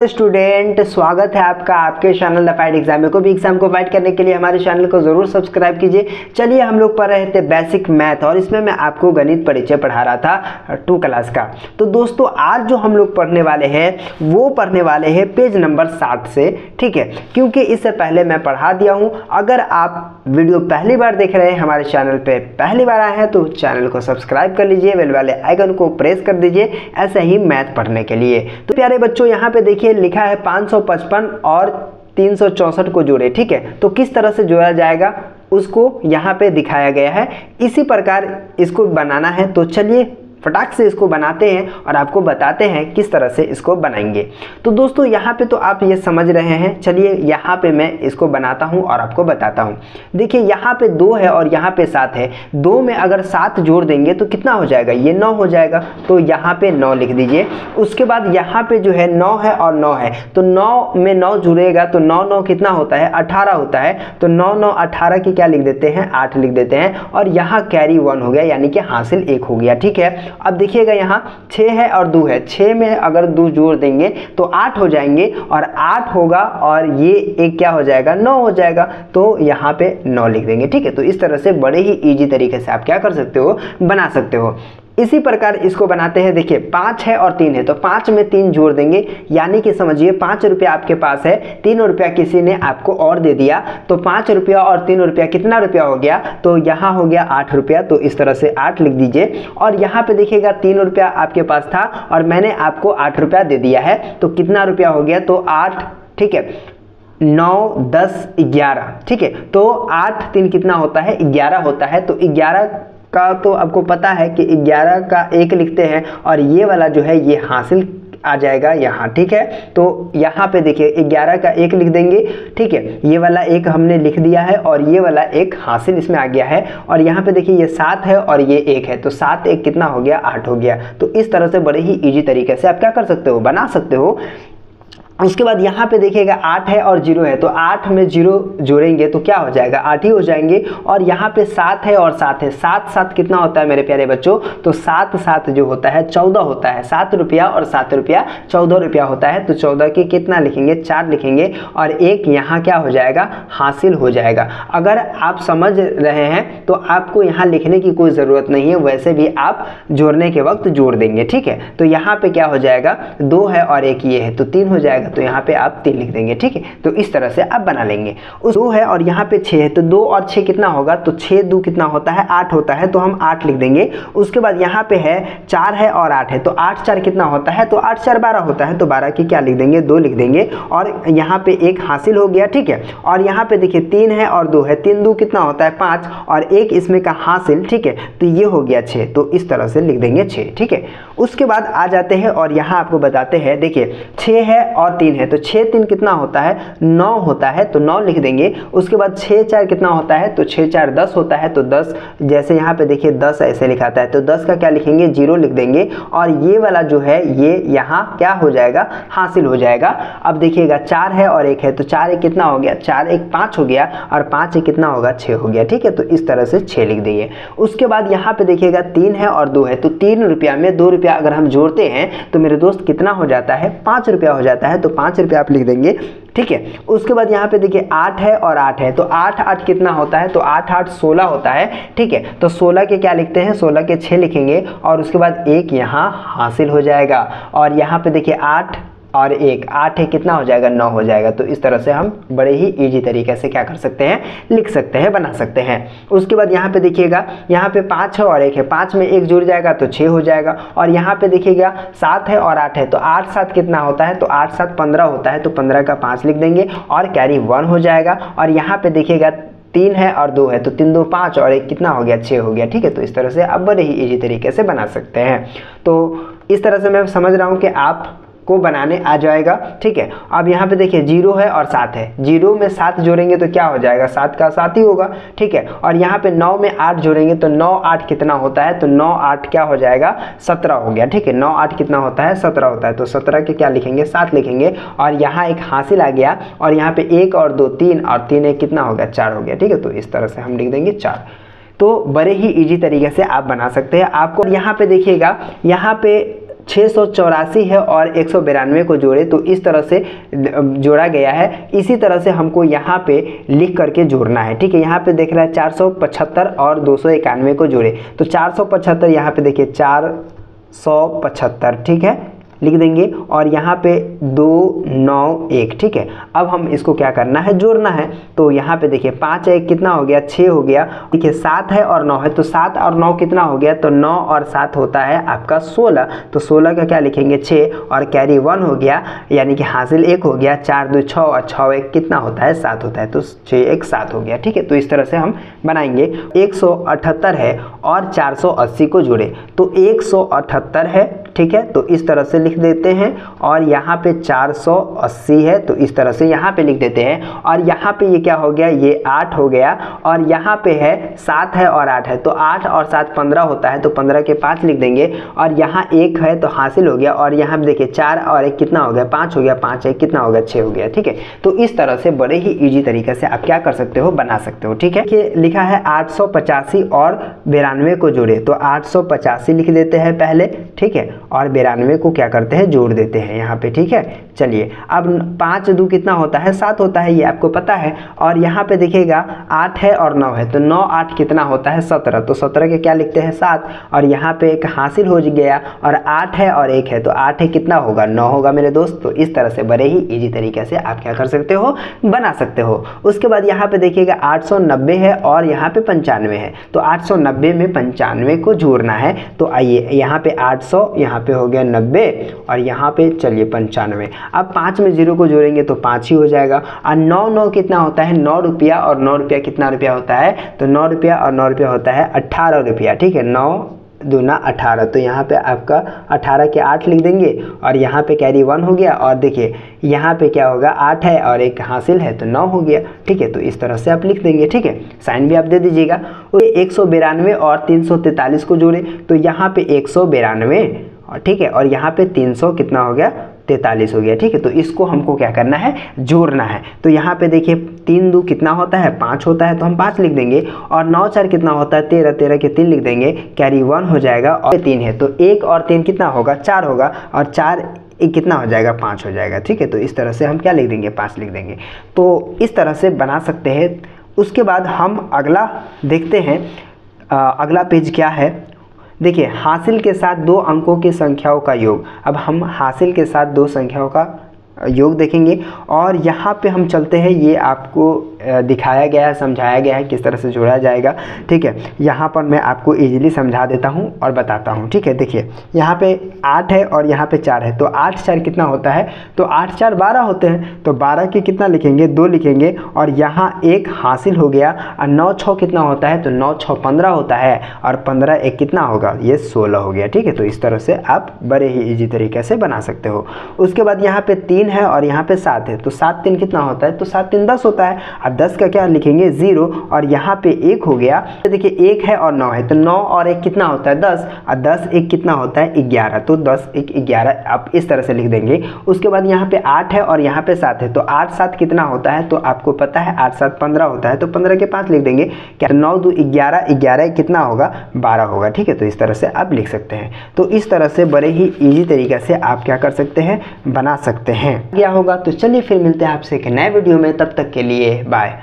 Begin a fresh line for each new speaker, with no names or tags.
Student, स्वागत है आपका आपके चैनल द फाइट एग्जाम में। कोई भी एग्जाम को फाइट करने के लिए हमारे चैनल को जरूर सब्सक्राइब कीजिए। चलिए, हम लोग पढ़ रहे थे बेसिक मैथ और इसमें मैं आपको गणित परिचय पढ़ा रहा था 2 क्लास का। तो दोस्तों, आज जो हम लोग पढ़ने वाले हैं वो पढ़ने वाले हैं पेज नंबर 60 से, ठीक है, क्योंकि इससे पहले मैं पढ़ा दिया हूँ। अगर आप वीडियो पहली बार देख रहे हैं, हमारे चैनल पे पहली बार आए हैं, तो चैनल को सब्सक्राइब कर लीजिए, बेल वाले आइकन को प्रेस कर दीजिए ऐसे ही मैथ पढ़ने के लिए। तो प्यारे बच्चों, यहाँ पे देखिए लिखा है 555 और 364 को जोड़े, ठीक है। तो किस तरह से जोड़ा जाएगा उसको यहाँ पे दिखाया गया है। इसी प्रकार इसको बनाना है। तो चलिए फटाक से इसको बनाते हैं और आपको बताते हैं किस तरह से इसको बनाएंगे। तो दोस्तों, यहाँ पे तो आप ये समझ रहे हैं। चलिए यहाँ पे मैं इसको बनाता हूँ और आपको बताता हूँ। देखिए यहाँ पे 2 है और यहाँ पे 7 है। 2 में अगर 7 जोड़ देंगे तो कितना हो जाएगा, ये 9 हो जाएगा। तो यहाँ पे 9 लिख दीजिए। उसके बाद यहाँ पे जो है 9 है और 9 है, तो 9 में 9 जुड़ेगा तो 9 9 कितना होता है, 18 होता है। तो 9 9 18 की क्या लिख देते हैं, 8 लिख देते हैं। और यहाँ कैरी 1 हो गया, यानी कि हासिल 1 हो गया, ठीक है। अब देखिएगा यहाँ 6 है और 2 है। 6 में अगर 2 जोड़ देंगे तो 8 हो जाएंगे और 8 होगा और ये एक क्या हो जाएगा, 9 हो जाएगा। तो यहाँ पे 9 लिख देंगे, ठीक है। तो इस तरह से बड़े ही इजी तरीके से आप क्या कर सकते हो, बना सकते हो। इसी प्रकार इसको बनाते हैं। देखिए 5 है और 3 है, तो 5 में 3 जोड़ देंगे, यानी कि समझिए 5 रुपया आपके पास है, 3 रुपया किसी ने आपको और दे दिया। तो 5 रुपया और 3 रुपया कितना रुपया हो गया, तो यहाँ हो गया 8 रुपया। तो इस तरह से 8 लिख दीजिए। और यहाँ पे देखिएगा 3 रुपया आपके पास था और मैंने आपको 8 रुपया दे दिया है, तो कितना रुपया हो गया, तो 8, ठीक है, 9 10 11, ठीक है। तो 8 3 कितना होता है, 11 होता है। तो 11 का तो आपको पता है कि 11 का 1 लिखते हैं और ये वाला जो है ये हासिल आ जाएगा यहाँ, ठीक है। तो यहाँ पे देखिए 11 का 1 लिख देंगे, ठीक है। ये वाला 1 हमने लिख दिया है और ये वाला 1 हासिल इसमें आ गया है। और यहाँ पे देखिए ये 7 है और ये 1 है, तो 7 1 कितना हो गया, 8 हो गया। तो इस तरह से बड़े ही इजी तरीके से आप क्या कर सकते हो, बना सकते हो। उसके बाद यहाँ पे देखिएगा 8 है और 0 है, तो 8 में 0 जोड़ेंगे तो क्या हो जाएगा, 8 ही हो जाएंगे। और यहाँ पे 7 है और 7 है, 7 7 कितना होता है मेरे प्यारे बच्चों, तो 7 7 जो होता है 14 होता है। 7 रुपया और 7 रुपया 14 रुपया होता है। तो 14 के कितना लिखेंगे, 4 लिखेंगे और 1 यहाँ क्या हो जाएगा, हासिल हो जाएगा। अगर आप समझ रहे हैं तो आपको यहाँ लिखने की कोई ज़रूरत नहीं है, वैसे भी आप जोड़ने के वक्त जोड़ देंगे, ठीक है। तो यहाँ पे क्या हो जाएगा, 2 है और 1 ये है, तो 3 हो जाएगा। तो यहाँ पे आप 3 लिख देंगे, ठीक है। तो इस तरह से आप बना लेंगे। उस 2 है और यहाँ पे 6 है, तो 2 और 6 कितना होगा, तो 6 2 कितना होता है, 8 होता है। तो हम 8 लिख देंगे। उसके बाद यहाँ पे है 4 है और 8 है, तो 8 4 कितना होता है, तो 8 4 12 होता है। तो 12 की क्या लिख देंगे, 2 लिख देंगे। और यहाँ पे 1 हासिल हो गया, ठीक है। और यहाँ पे देखिए 3 है और 2 है, 3 2 कितना होता है, 5 और 1 इसमें का हासिल, ठीक है। तो ये हो गया 6, तो इस तरह से लिख देंगे 6, ठीक है। उसके बाद आ जाते हैं और यहाँ आपको बताते हैं। देखिए 6 है और 3 है, तो 6 3 कितना होता है, 9 होता है। तो 9 लिख देंगे। उसके बाद 6 4 कितना होता है, तो 6 4 10 होता है। तो 10, जैसे यहाँ पे देखिए 10 ऐसे लिखाता है, तो 10 का क्या लिखेंगे, 0 लिख देंगे। और ये वाला जो है ये यहाँ क्या हो जाएगा, हासिल हो जाएगा। अब देखिएगा 4 है और 1 है, तो 4 1 कितना हो गया, 4 1 5 हो गया और 5 1 कितना होगा, 6 हो गया, ठीक है। तो इस तरह से 6 लिख देंगे। उसके बाद यहाँ पे देखिएगा 3 है और 2 है, तो 3 रुपया में 2 रुपया अगर हम जोड़ते हैं तो मेरे दोस्त कितना हो जाता है, 5 रुपया हो जाता है। तो 5 रुपया आप लिख देंगे, ठीक है। उसके बाद यहाँ पे देखिए 8 है और 8 है, तो 8 8 कितना होता है, तो 8 8 16 होता है, ठीक है। तो 16 के क्या लिखते हैं, 16 के 6 लिखेंगे और उसके बाद 1 यहाँ हासिल हो जाएगा। और यहाँ पे देखिए 8 और 1 8 है, कितना हो जाएगा, 9 हो जाएगा। तो इस तरह से हम बड़े ही इजी तरीके से क्या कर सकते हैं, लिख सकते हैं, बना सकते हैं। उसके बाद यहाँ पे देखिएगा, यहाँ पे 5 है और 1 है, 5 में 1 जुड़ जाएगा तो 6 हो जाएगा। और यहाँ पे देखिएगा 7 है और 8 है, तो 8 7 कितना होता है, तो 8 7 15 होता है। तो 15 का 5 लिख देंगे और कैरी 1 हो जाएगा। और यहाँ पे देखिएगा 3 है और 2 है, तो 3 2 5 और 1 कितना हो गया, 6 हो गया, ठीक है। तो इस तरह से आप बड़े ही इजी तरीके से बना सकते हैं। तो इस तरह से मैं समझ रहा हूँ कि आप को बनाने आ जाएगा, ठीक है। अब यहाँ पे देखिए 0 है और 7 है, 0 में 7 जोड़ेंगे तो क्या हो जाएगा, 7 का 7 ही होगा, ठीक है। और यहाँ पे 9 में 8 जोड़ेंगे तो 9 8 कितना होता है, तो 9 8 क्या हो जाएगा, 17 हो गया, ठीक है। 9 8 कितना होता है, 17 होता है। तो 17 के क्या लिखेंगे, 7 लिखेंगे। और यहाँ एक हासिल आ गया और यहाँ पे 1 और 2 3 और 3 1 कितना हो गया, 4 हो गया, ठीक है। तो इस तरह से हम लिख देंगे 4। तो बड़े ही इजी तरीके से आप बना सकते हैं। आपको यहाँ पे देखिएगा, यहाँ पे 684 है और 192 को जोड़े, तो इस तरह से जोड़ा गया है। इसी तरह से हमको यहाँ पे लिख करके जोड़ना है, ठीक है। यहाँ पे देख रहा है 475 और 291 को जोड़े, तो 475 यहाँ पे देखिए 475, ठीक है, लिख देंगे, और यहाँ पे 291, ठीक है। अब हम इसको क्या करना है, जोड़ना है। तो यहाँ पे देखिए 5 1 कितना हो गया, 6 हो गया। देखिए 7 है और 9 है, तो 7 और 9 कितना हो गया, तो 9 और 7 होता है आपका 16। तो 16 का क्या लिखेंगे, 6, और कैरी 1 हो गया, यानी कि हासिल 1 हो गया। 4 2 6 और 6 1 कितना होता है, 7 होता है, तो 6 1 7 हो गया, ठीक है। तो इस तरह से हम बनाएंगे। 178 है और 480 को जोड़े, तो 178 है, ठीक है, तो इस तरह से लिख देते हैं। और यहाँ पे 480 है, तो इस तरह से यहाँ पे लिख देते हैं। और यहाँ पे ये क्या हो गया, ये 8 हो गया, और यहाँ पे है 7 है और 8 है, तो 8 और 7 15 होता है, तो 15 के 5 लिख देंगे। और यहाँ 1 है तो हासिल हो गया, और यहाँ पे देखिए 4 और 1 कितना हो गया, 5 हो गया, 5 1 कितना हो गया, 6 हो गया, ठीक है। तो इस तरह से बड़े ही ईजी तरीके से आप क्या कर सकते हो, बना सकते हो, ठीक है। लिखा है 885 और 92 को जोड़े, तो 885 लिख देते हैं पहले, ठीक है, और 92 को क्या करते हैं, जोड़ देते हैं यहाँ पे, ठीक है। चलिए अब 5 2 कितना होता है, 7 होता है, ये आपको पता है। और यहाँ पे देखिएगा 8 है और 9 है, तो 9 8 कितना होता है, 17, तो 17 के क्या लिखते हैं, 7, और यहाँ पे एक हासिल हो गया, और 8 है और 1 है, तो 8 है कितना होगा, 9 होगा मेरे दोस्त। तो इस तरह से बड़े ही इजी तरीके से आप क्या कर सकते हो, बना सकते हो। उसके बाद यहाँ पे देखिएगा 890 है और यहाँ पे 95 है, तो 890 में 95 को जोड़ना है। तो आइए यहाँ पे 800, यहाँ पे हो गया 90, और यहाँ पे चलिए 95। अब 5 में 0 को जोड़ेंगे तो 5 ही हो जाएगा। और 9 9 कितना होता है, 9 रुपया, और 9 रुपया कितना रुपया होता है, तो 9 रुपया और 9 रुपया होता है 18 रुपया, ठीक है। 9 दूना 18, तो यहाँ पे आपका 18 के 8 लिख देंगे, और यहाँ पे कैरी 1 हो गया, और देखिए यहाँ पे क्या होगा, 8 है और 1 हासिल है, तो 9 हो गया, ठीक है। तो इस तरह से आप लिख देंगे, ठीक है, साइन भी आप दे दीजिएगा। 192 और 343 को जोड़े, तो यहाँ पे 192, और ठीक है, और यहाँ पे 300 कितना हो गया, 43 हो गया, ठीक है। तो इसको हमको क्या करना है, जोड़ना है। तो यहाँ पे देखिए 3 2 कितना होता है, 5 होता है, तो हम 5 लिख देंगे, और 9 4 कितना होता है, 13, 13 के 3 लिख देंगे, कैरी 1 हो जाएगा, और 3 है, तो 1 और 3 कितना होगा, 4 होगा, और 4 1 कितना हो जाएगा, 5 हो जाएगा, ठीक है। तो इस तरह से हम क्या लिख देंगे, 5 लिख देंगे। तो इस तरह से बना सकते हैं। उसके बाद हम अगला देखते हैं, अगला पेज क्या है। देखिए हासिल के साथ 2 अंकों की संख्याओं का योग। अब हम हासिल के साथ 2 संख्याओं का योग देखेंगे, और यहाँ पे हम चलते हैं, ये आपको दिखाया गया है, समझाया गया है किस तरह से जोड़ा जाएगा, ठीक है। यहाँ पर मैं आपको इजीली समझा देता हूँ और बताता हूँ, ठीक है। देखिए यहाँ पे 8 है और यहाँ पे 4 है, तो 8 4 कितना होता है, तो 8 4 12 होते हैं, तो 12 के कितना लिखेंगे, 2 लिखेंगे, और यहाँ 1 हासिल हो गया। और 9 6 कितना होता है, तो 9 6 15 होता है, और 15 1 कितना होगा, ये 16 हो गया, ठीक है। तो इस तरह से आप बड़े ही ईजी तरीके से बना सकते हो। उसके बाद यहाँ पे 3 है और यहाँ पे 7 है, तो 7 3 कितना होता है, तो 7 3 10 होता है। अब 10 का क्या लिखेंगे, 0, और यहाँ पे 1 हो गया। तो देखिए 1 है और 9 है, तो 9 और 1 कितना होता है, 10, और 10 1 कितना होता है, 11, तो 10 1 11 आप इस तरह से लिख देंगे। उसके बाद यहाँ पे 8 है और यहाँ पे 7 है, तो 8 7 कितना होता है, तो आपको पता है 8 7 15 होता है, तो 15 के 5 लिख देंगे। क्या 9 2 11, 11 कितना होगा, 12 होगा, ठीक है। तो इस तरह से आप लिख सकते हैं। तो इस तरह से बड़े ही ईजी तरीके से आप क्या कर सकते हैं, बना सकते हैं। क्या होगा, तो चलिए फिर मिलते हैं आपसे एक नए वीडियो में, तब तक के लिए बाय।